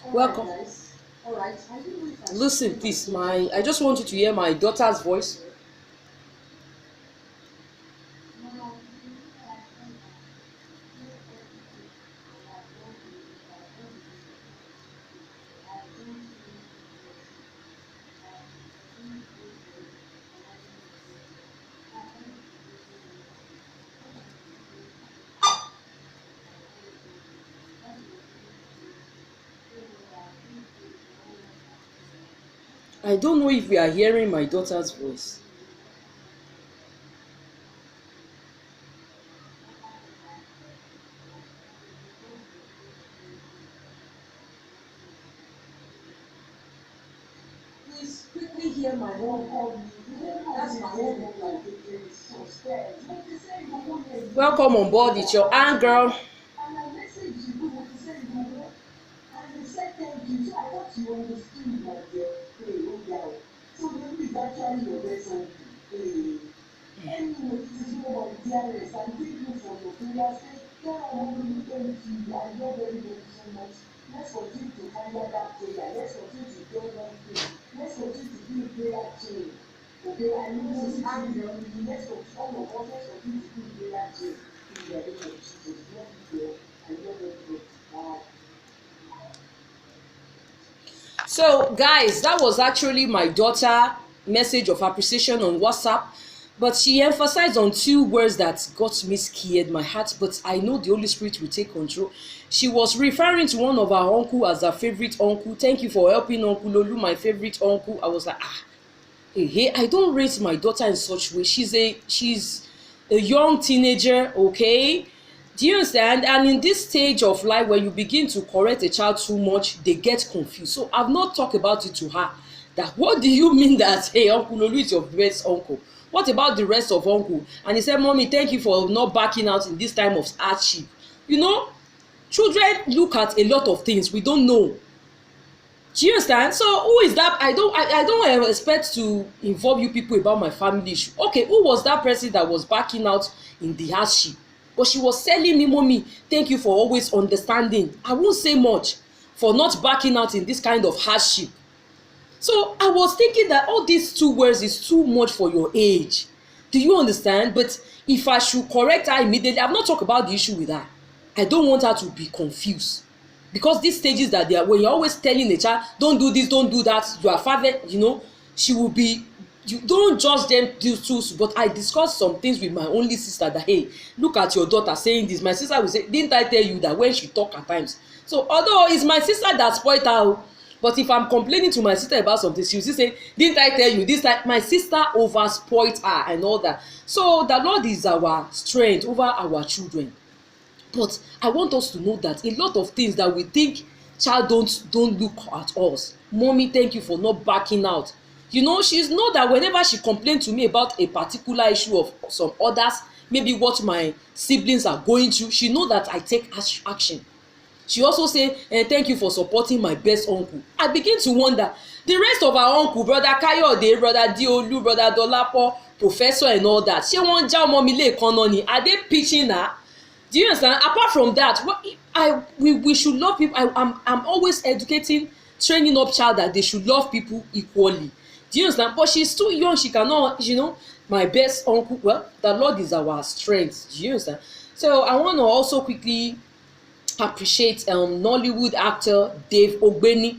Welcome. Listen, please. I just want you to hear my daughter's voice. I don't know if we are hearing my daughter's voice. Please quickly hear my home. That's my home. Welcome on board. It's your aunt girl. So, guys, that was actually my daughter message of appreciation on WhatsApp. But she emphasized on two words that got me scared, my heart. But I know the Holy Spirit will take control. She was referring to one of her uncle as her favorite uncle. Thank you for helping Uncle Lolu, my favorite uncle. I was like, hey, I don't raise my daughter in such way. She's a young teenager, okay? Do you understand? And in this stage of life, when you begin to correct a child too much, they get confused. So I've not talked about it to her. That what do you mean that, hey, Uncle Lolu is your best uncle? What about the rest of uncle? And he said, Mommy, thank you for not backing out in this time of hardship. You know, children look at a lot of things we don't know. Do you understand? So who is that? I don't expect to involve you people about my family issue. Okay, who was that person that was backing out in the hardship? But she was telling me, Mommy, thank you for always understanding. I won't say much for not backing out in this kind of hardship. So I was thinking that all these two words is too much for your age. Do you understand? But if I should correct her immediately, I've not talked about the issue with her. I don't want her to be confused. Because these stages that they are, when you're always telling a child, don't do this, don't do that, you are father, you know, she will be, you don't judge them these two. But I discussed some things with my only sister that, hey, look at your daughter saying this. My sister will say, didn't I tell you that when she talk at times? So although it's my sister that spoiled her, but if I'm complaining to my sister about something, she will still say, didn't I tell you this time? My sister over spoiled her and all that. So the Lord is our strength over our children. But I want us to know that a lot of things that we think child don't look at us. Mommy, thank you for not backing out. You know, she's know that whenever she complained to me about a particular issue of some others, maybe what my siblings are going through, she know that I take action. She also say, thank you for supporting my best uncle. I begin to wonder, the rest of our uncle, brother Kayode, brother Diolu, brother Dolapo, professor and all that, ṣé wọ́n já ọmọ mi lẹ́ẹ̀kan náà ni? Are they pitching her? Do you understand? Apart from that, we should love people. I'm always educating, training up child that they should love people equally. Do you understand? But she's too young. She cannot, you know, my best uncle. Well, the Lord is our strength. Do you understand? So I want to also quickly appreciate Nollywood actor Dave Ogbeni.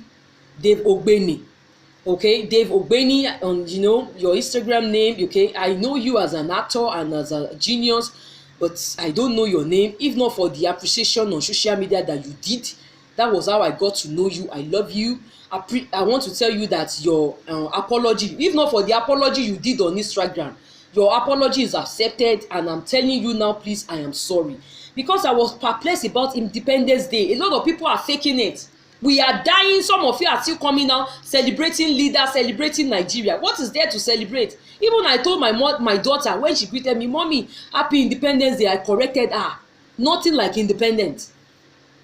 Okay, Dave Ogbeni, you know, your Instagram name. Okay, I know you as an actor and as a genius, but I don't know your name. If not for the appreciation on social media that you did, that was how I got to know you. I love you. I want to tell you that your apology, if not for the apology you did on Instagram, your apology is accepted, and I'm telling you now, please, I am sorry. Because I was perplexed about Independence Day. A lot of people are faking it. We are dying. Some of you are still coming out, celebrating leaders, celebrating Nigeria. What is there to celebrate? Even I told my daughter when she greeted me, Mommy, happy Independence Day. I corrected her. Nothing like independent.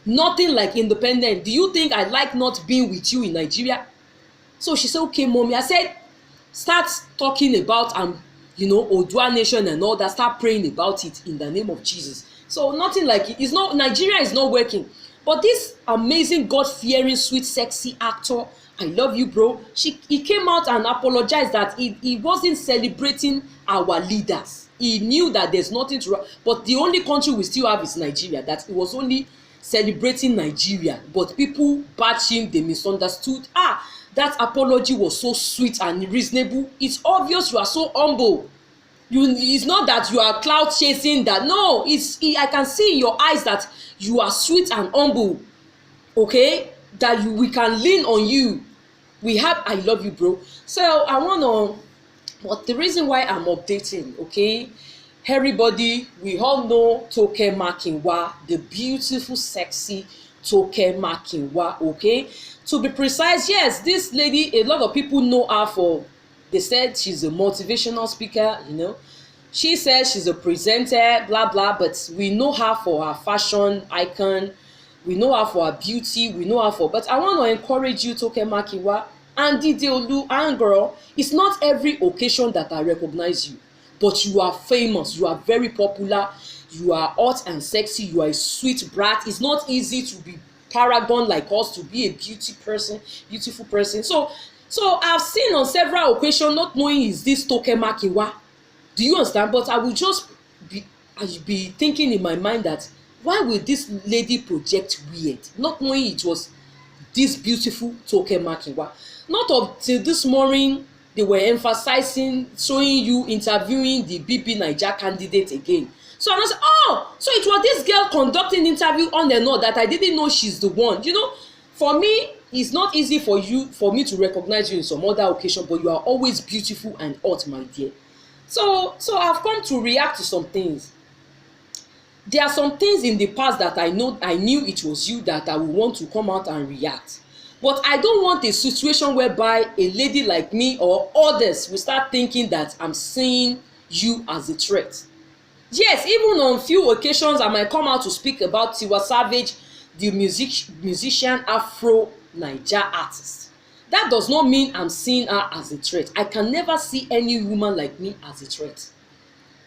Nothing like independent. Do you think I like not being with you in Nigeria? So she said, okay, Mommy. I said, start talking about you know, Odua Nation and all that. Start praying about it in the name of Jesus. So nothing like it. It's not, Nigeria is not working. But this amazing, God-fearing, sweet, sexy actor, I love you, bro. He came out and apologized that he wasn't celebrating our leaders. He knew that there's nothing to, but the only country we still have is Nigeria. That he was only celebrating Nigeria, but people bash him. They misunderstood. That apology was so sweet and reasonable. It's obvious you are so humble. It's not that you are cloud chasing. That no, I can see in your eyes that you are sweet and humble. Okay, that we can lean on you. I love you, bro. So I wanna, but the reason why I'm updating, okay, everybody, we all know Toke Makinwa, the beautiful, sexy Toke Makinwa. Okay, to be precise, yes, this lady, a lot of people know her for, they said she's a motivational speaker, you know. She says she's a presenter, blah blah, but we know her for her fashion icon. We know her for her beauty. We know her for. But I want to encourage you, Toke Makinwa and Didi Olu and girl. It's not every occasion that I recognize you, but you are famous. You are very popular. You are hot and sexy. You are a sweet brat. It's not easy to be paragon like us, to be a beautiful person. So I've seen on several occasions, not knowing is this Toke Makinwa. Do you understand? But I will just be thinking in my mind that why will this lady project weird, not knowing it was this beautiful Toke Makinwa. Not until this morning they were emphasizing, showing you interviewing the BP Naija candidate again. So I was like, oh, so it was this girl conducting interview on and on that I didn't know she's the one. You know, for me, it's not easy for me to recognize you in some other occasion, but you are always beautiful and hot, my dear. So I've come to react to some things. There are some things in the past that I knew it was you that I would want to come out and react. But I don't want a situation whereby a lady like me or others will start thinking that I'm seeing you as a threat. Yes, even on few occasions I might come out to speak about Tiwa Savage, the musician Afro Naija artist. That does not mean I'm seeing her as a threat. I can never see any woman like me as a threat.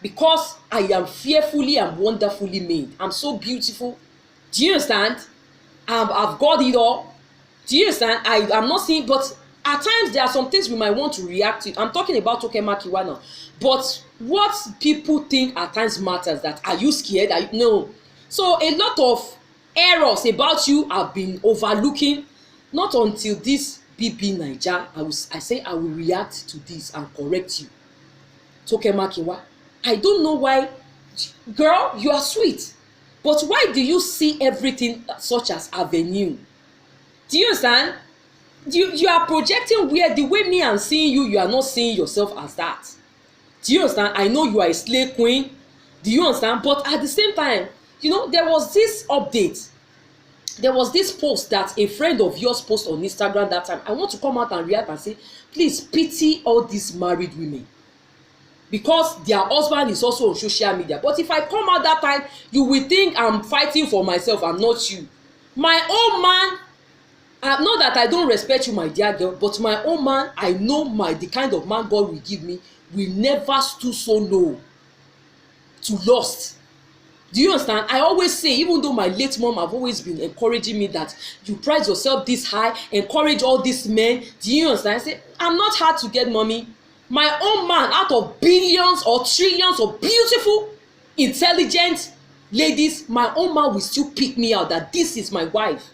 Because I am fearfully and wonderfully made. I'm so beautiful. Do you understand? I've got it all. Do you understand? I'm not seeing, but at times there are some things we might want to react to. I'm talking about Toke Makinwa now. But what people think at times matters. That are you scared? No. So a lot of errors about you have been overlooking. Not until this BP Naija, I will react to this and correct you. Toke Makinwa, I don't know why, girl, you are sweet, but why do you see everything such as avenue? Do you understand? You are projecting where the way me I'm seeing you, you are not seeing yourself as that. Do you understand? I know you are a slay queen. Do you understand? But at the same time, you know, there was this update. There was this post that a friend of yours posted on Instagram that time. I want to come out and react and say, please pity all these married women, because their husband is also on social media. But if I come out that time, you will think I'm fighting for myself. I'm not you. My own man, not that I don't respect you, my dear girl, but my own man, I know the kind of man God will give me will never stoop so low to lust. Do you understand? I always say, even though my late mom have always been encouraging me that you price yourself this high, encourage all these men. Do you understand? I say, I'm not hard to get, mommy. My own man, out of billions or trillions of beautiful, intelligent ladies, my own man will still pick me out that this is my wife.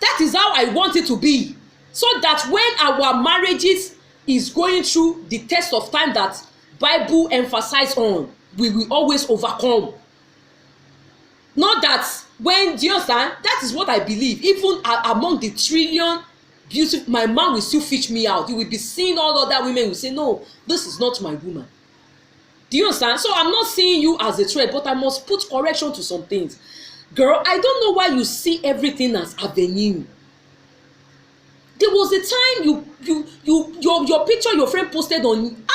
That is how I want it to be. So that when our marriages is going through the test of time that Bible emphasize on, we will always overcome. Not that when, do you understand? That is what I believe. Even among the trillion beautiful, my man will still fish me out. You will be seeing all other women will say, no, this is not my woman. Do you understand? So I'm not seeing you as a threat, but I must put correction to some things. Girl, I don't know why you see everything as avenue. There was a time your picture your friend posted on,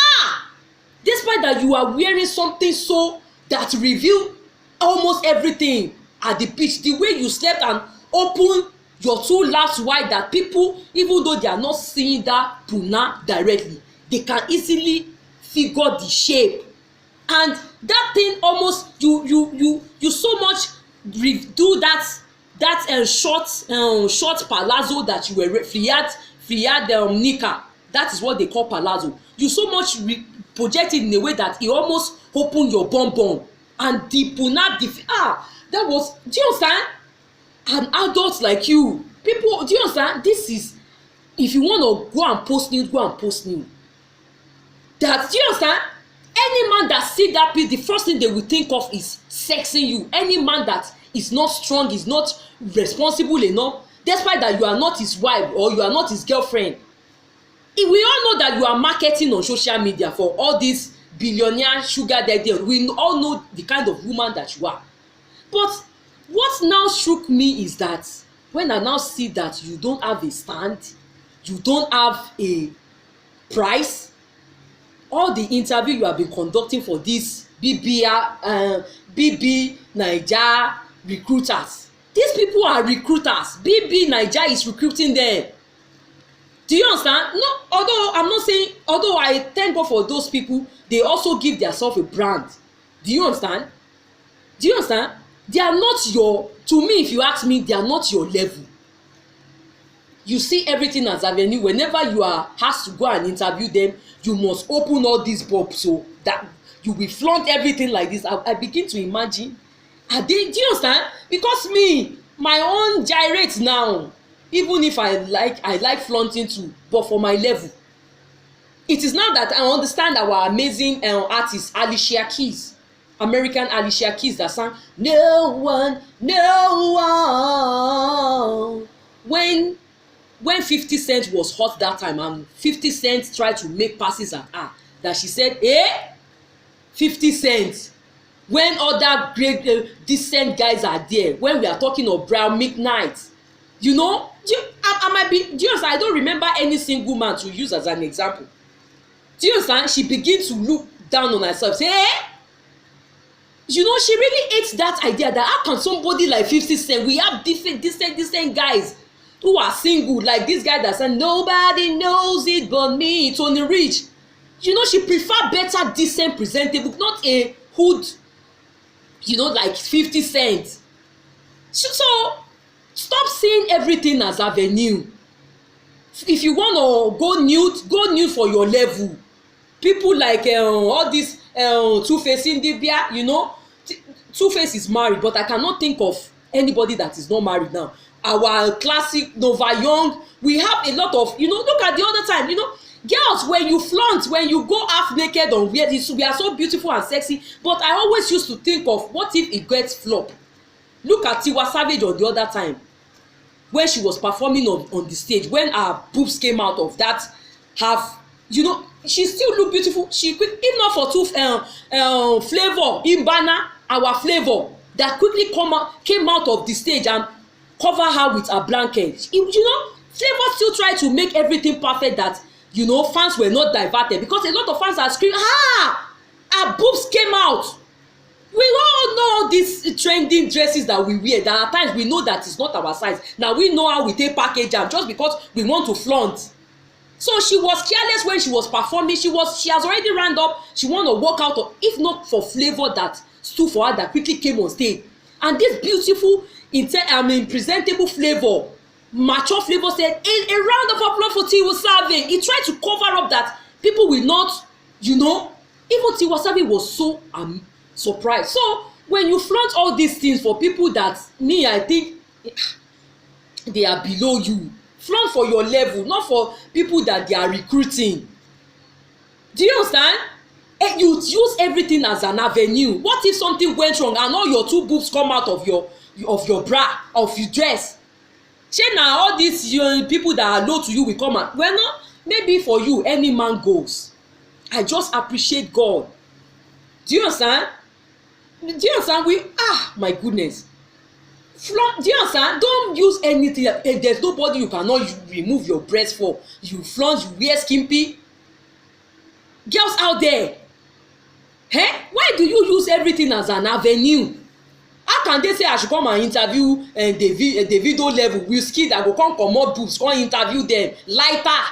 despite that you are wearing something so that reveal almost everything at the beach, the way you slept and open your two laps wide, that people, even though they are not seeing that puna directly, they can easily figure the shape. And that thing almost you so much do that short palazzo that you were friad nika. That is what they call palazzo. You so much project it in a way that it almost open your bum bum, and the punat that was, do you understand? An adult like you, people, do you understand? This is, if you want to go and post nude, go and post nude. That, do you understand? Any man that see that pic, the first thing they will think of is sexing you. Any man that is not strong, is not responsible enough, despite that you are not his wife or you are not his girlfriend, we all know that you are marketing on social media for all these billionaire sugar daddy. We all know the kind of woman that you are. But what now shook me is that when I now see that you don't have a stand, you don't have a price, all the interview you have been conducting for this BB Naija recruiters, these people are recruiters. BB Naija is recruiting them. Do you understand? No, although I'm not saying, although I thank God for those people, they also give themselves a brand. Do you understand? Do you understand? They are not your, to me, if you ask me, they are not your level. You see everything as avenue. Whenever you are asked to go and interview them, you must open all these bulbs so that you will flaunt everything like this. I begin to imagine, do you understand? Because me, my own gyrate now, even if I like flaunting too, but for my level. It is now that I understand our amazing artist Alicia Keys, American Alicia Keys, that sang No One, No One. When 50 Cent was hot that time, and 50 Cent tried to make passes at her, that she said, 50 Cent, when other great decent guys are there, when we are talking of Brown McKnight, you know, I might be, do you understand? I don't remember any single man to use as an example. Do you understand? She begins to look down on herself, say, you know, she really hates that idea that how can somebody like 50 Cent, we have decent guys who are single, like this guy that said nobody knows it but me, Tony Rich. You know, she prefer better, decent, presentable, not a hood, you know, like 50 Cent. So stop seeing everything as avenue. If you want to go nude for your level. People like all this Two-Face Indibia, you know, Two-Face is married, but I cannot think of anybody that is not married now. Our classic Nova Young, we have a lot of, you know, look at the other time, you know, girls, when you flaunt, when you go half naked on weird, we are so beautiful and sexy, but I always used to think of, what if it gets flop? Look at Tiwa Savage on the other time, when she was performing on the stage, when her boobs came out of that half, you know, she still look beautiful. She quick, if not for Flavor Imbana, our Flavor, that quickly came out of the stage and cover her with a blanket. You know, Flavor still tried to make everything perfect, that, you know, fans were not diverted, because a lot of fans are screaming, her boobs came out. We all know these trending dresses that we wear, that at times we know that it's not our size. Now we know how we take package them just because we want to flaunt. So she was careless when she was performing. She has already round up. She want to walk out of, if not for Flavor that stood for her, that quickly came on stage. And this beautiful, presentable Flavor, mature Flavor said, a round of applause for Tiwa Savage. He tried to cover up that people will not, you know, even Tiwa Savage was so surprised. So when you flaunt all these things for people that, me, I think they are below you, flaunt for your level, not for people that they are recruiting. Do you understand? You use everything as an avenue. What if something went wrong and all your two boobs come out of your bra, of your dress? Shey na all these people that are low to you will come out. Well, no, maybe for you any man goes. I just appreciate God. Do you understand? Do you understand? My goodness. Do you understand? Don't use anything. There's nobody you cannot remove your breast for. You flaunt, you wear skimpy. Girls out there, why do you use everything as an avenue? How can they say I should come and interview Davido level Wizkid that go come comot boobs, come interview them lighter,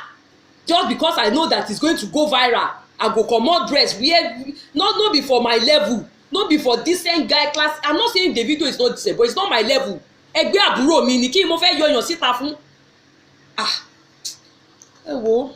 just because I know that it's going to go viral? I go comot breast, wear, not be for my level. no be for decent guy class. I'm not saying Davido is not decent, but it's not my level. Ẹgbẹ́ àbúrò mi ni kí mo fẹ́ yọyàn síta fún. Ah, ẹ wo.